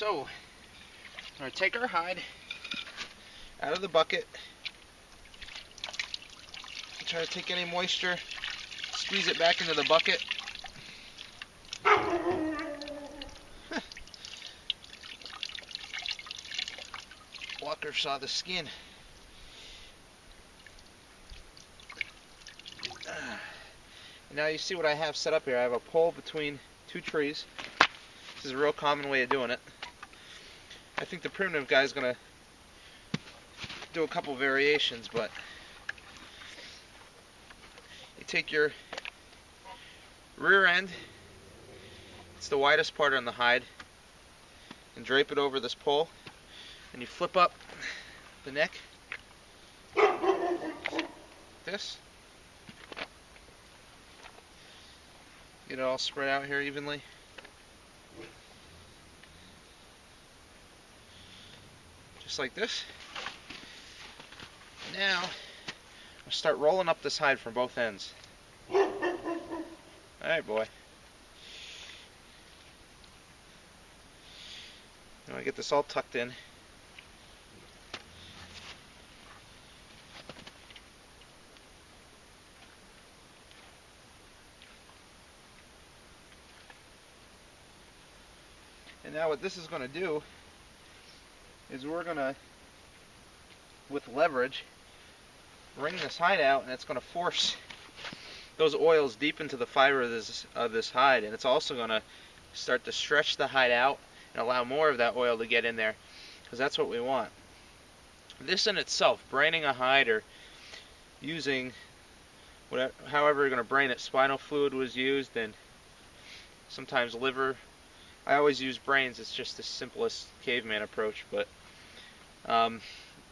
So, we're going to take our hide out of the bucket, try to take any moisture, squeeze it back into the bucket. Walker saw the skin. Now you see what I have set up here. I have a pole between two trees. This is a real common way of doing it. I think the primitive guy is going to do a couple variations, but you take your rear end, it's the widest part on the hide, and drape it over this pole, and you flip up the neck, this, get it all spread out here evenly. Just like this. Now, I'll start rolling up this hide from both ends. Alright, boy. Now I get this all tucked in. And now what this is going to do is we're going to, with leverage, wring this hide out, and it's going to force those oils deep into the fiber of this hide, and it's also going to start to stretch the hide out and allow more of that oil to get in there, because that's what we want. This in itself, braining a hide or using whatever, however you're going to brain it, spinal fluid was used, and sometimes liver. I always use brains. It's just the simplest caveman approach, but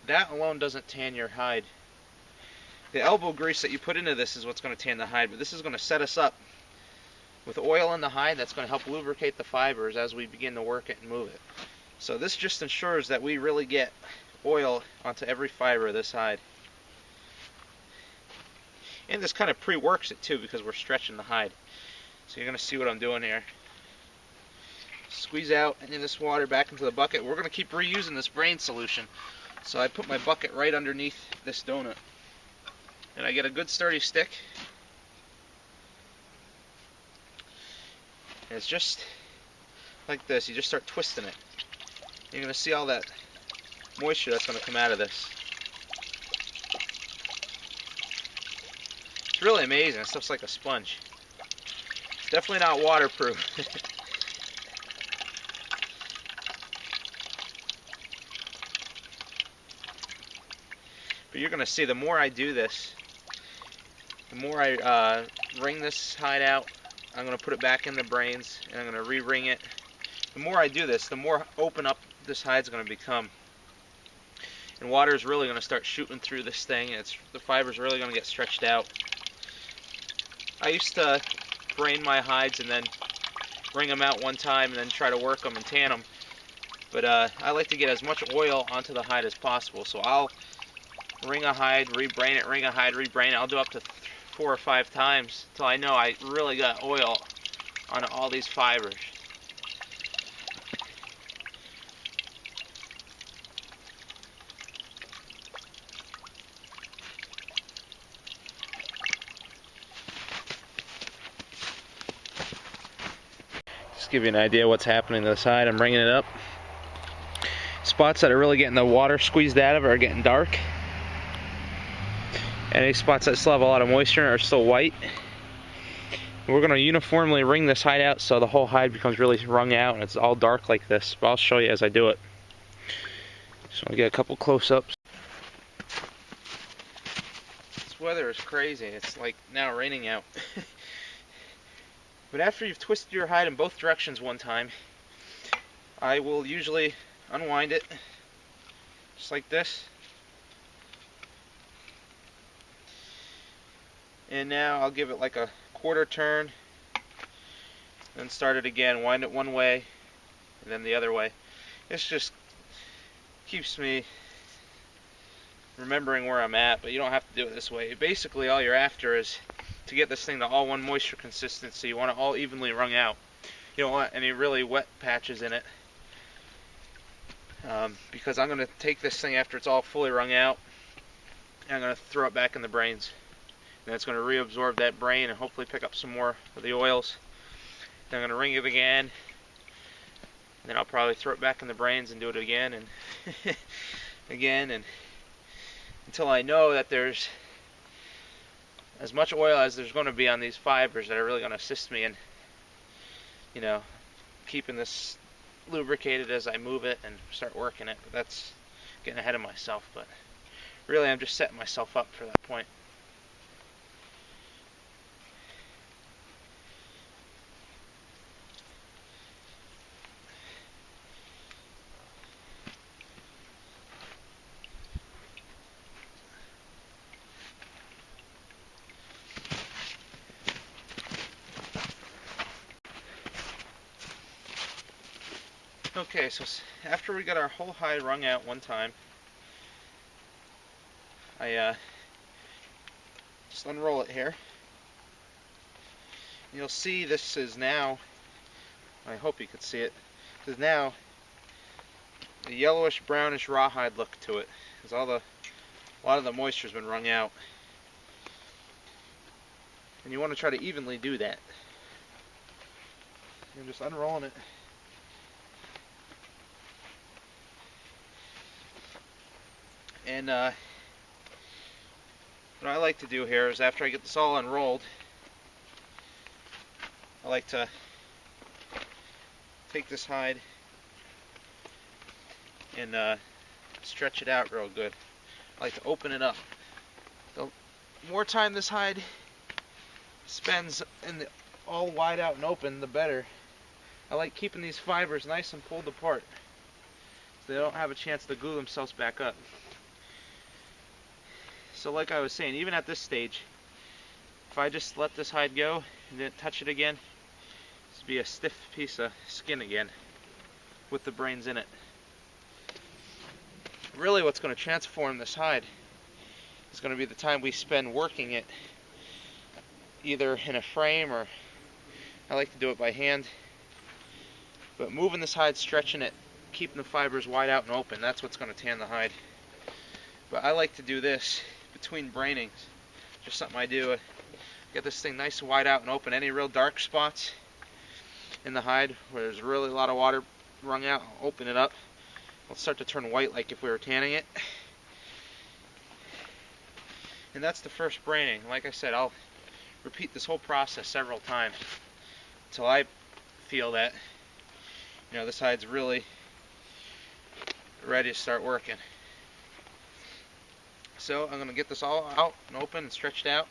that alone doesn't tan your hide. The elbow grease that you put into this is what's going to tan the hide, but this is going to set us up with oil in the hide that's going to help lubricate the fibers as we begin to work it and move it. So this just ensures that we really get oil onto every fiber of this hide. And this kind of pre-works it too, because we're stretching the hide. So you're going to see what I'm doing here. Squeeze out any of this water back into the bucket. We're going to keep reusing this brain solution. So I put my bucket right underneath this donut. And I get a good sturdy stick. And it's just like this. You just start twisting it. You're going to see all that moisture that's going to come out of this. It's really amazing. It stuff's like a sponge. It's definitely not waterproof. But you're going to see the more I do this, the more I wring this hide out, I'm going to put it back in the brains, and I'm going to re-wring it. The more I do this, the more open up this hide's going to become. And water is really going to start shooting through this thing. The fiber's really going to get stretched out. I used to brain my hides and then wring them out one time and then try to work them and tan them. But I like to get as much oil onto the hide as possible, so I'll wring a hide, re-brain it, wring a hide, re-brain it. I'll do up to 4 or 5 times until I know I really got oil on all these fibers. Just give you an idea what's happening to the side. I'm wringing it up. Spots that are really getting the water squeezed out of it are getting dark. Any spots that still have a lot of moisture are still white. We're going to uniformly wring this hide out so the whole hide becomes really wrung out and it's all dark like this. But I'll show you as I do it. So I'll get a couple close-ups. This weather is crazy. It's like now raining out. But after you've twisted your hide in both directions one time, I will usually unwind it just like this. And now I'll give it like a quarter turn, then start it again, wind it one way, and then the other way. This just keeps me remembering where I'm at, but you don't have to do it this way. Basically, all you're after is to get this thing to all one moisture consistency. You want it all evenly wrung out. You don't want any really wet patches in it. because I'm going to take this thing after it's all fully wrung out, and I'm going to throw it back in the brains. And it's going to reabsorb that brain and hopefully pick up some more of the oils. Then I'm going to wring it again, and then I'll probably throw it back in the brains and do it again and again, and until I know that there's as much oil as there's going to be on these fibers that are really going to assist me in, you know, keeping this lubricated as I move it and start working it. But that's getting ahead of myself, but really I'm just setting myself up for that point. Okay, so after we got our whole hide wrung out one time, I just unroll it here. You'll see this is now, I hope you could see it, this is now a yellowish brownish rawhide look to it, because a lot of the moisture's been wrung out. And you want to try to evenly do that. I'm just unrolling it. And what I like to do here is, after I get this all unrolled, I like to take this hide and stretch it out real good. I like to open it up. The more time this hide spends all wide out and open, the better. I like keeping these fibers nice and pulled apart so they don't have a chance to glue themselves back up. So like I was saying, even at this stage, if I just let this hide go and didn't touch it again, this would be a stiff piece of skin again with the brains in it. Really what's going to transform this hide is going to be the time we spend working it, either in a frame, or I like to do it by hand. But moving this hide, stretching it, keeping the fibers wide out and open, that's what's going to tan the hide. But I like to do this between brainings. Just something I do. Get this thing nice and wide out and open. Any real dark spots in the hide where there's really a lot of water wrung out, I'll open it up. It'll start to turn white like if we were tanning it. And that's the first braining. Like I said, I'll repeat this whole process several times until I feel that, you know, this hide's really ready to start working. So I'm going to get this all out and open and stretched out,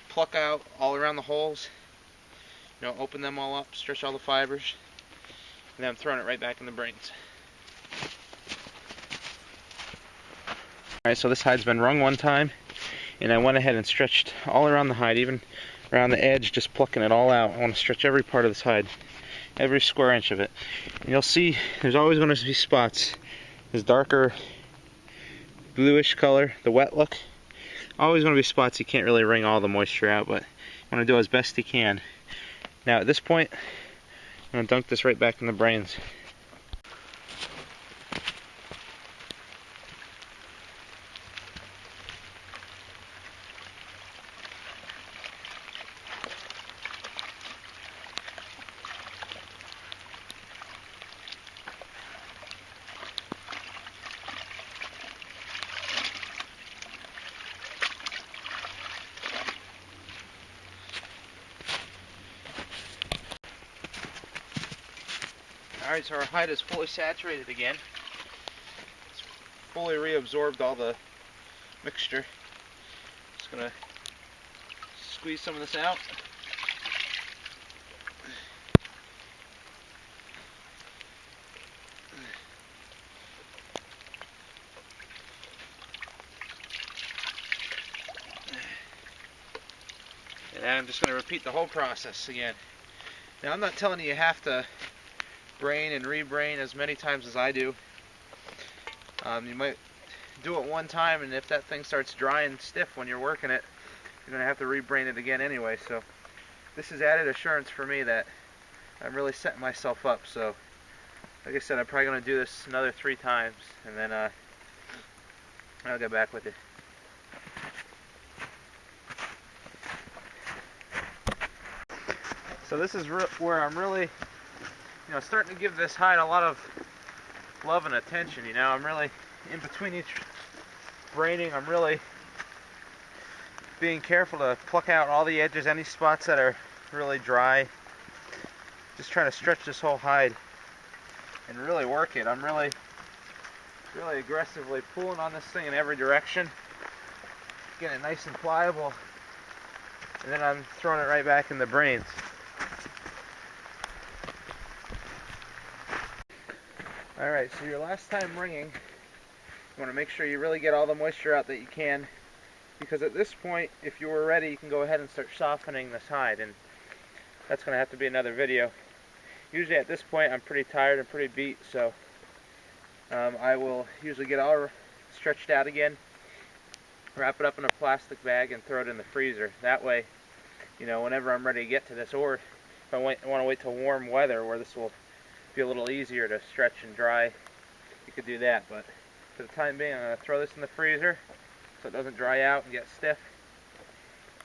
pluck out all around the holes, you know, open them all up, stretch all the fibers, and then I'm throwing it right back in the brains. Alright, so this hide's been wrung one time, and I went ahead and stretched all around the hide, even around the edge, just plucking it all out. I want to stretch every part of this hide, every square inch of it. And you'll see there's always going to be spots. This darker bluish color, the wet look, always going to be spots you can't really wring all the moisture out, but you want to do as best you can. Now at this point, I'm going to dunk this right back in the brains. Alright, so our hide is fully saturated again. It's fully reabsorbed all the mixture. Just gonna squeeze some of this out. And I'm just going to repeat the whole process again. Now I'm not telling you have to brain and rebrain as many times as I do. You might do it one time, and if that thing starts dry and stiff when you're working it, you're going to have to rebrain it again anyway. So this is added assurance for me that I'm really setting myself up. So Like I said, I'm probably going to do this another 3 times, and then I'll get back with you. So this is where I'm really, starting to give this hide a lot of love and attention. I'm really, in between each braining, I'm really being careful to pluck out all the edges, any spots that are really dry. Just trying to stretch this whole hide and really work it. I'm really aggressively pulling on this thing in every direction, getting it nice and pliable, and then I'm throwing it right back in the brains. Alright, so your last time wringing, you want to make sure you really get all the moisture out that you can, because at this point, if you were ready, you can go ahead and start softening this hide, and that's going to have to be another video. Usually at this point, I'm pretty tired and pretty beat, so I will usually get all stretched out again, wrap it up in a plastic bag, and throw it in the freezer. That way, whenever I'm ready to get to this, or if I want to wait till warm weather where this will be a little easier to stretch and dry, you could do that. But for the time being, I'm going to throw this in the freezer so it doesn't dry out and get stiff.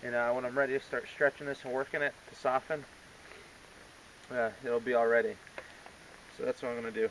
And when I'm ready to start stretching this and working it to soften, it'll be all ready. So that's what I'm going to do.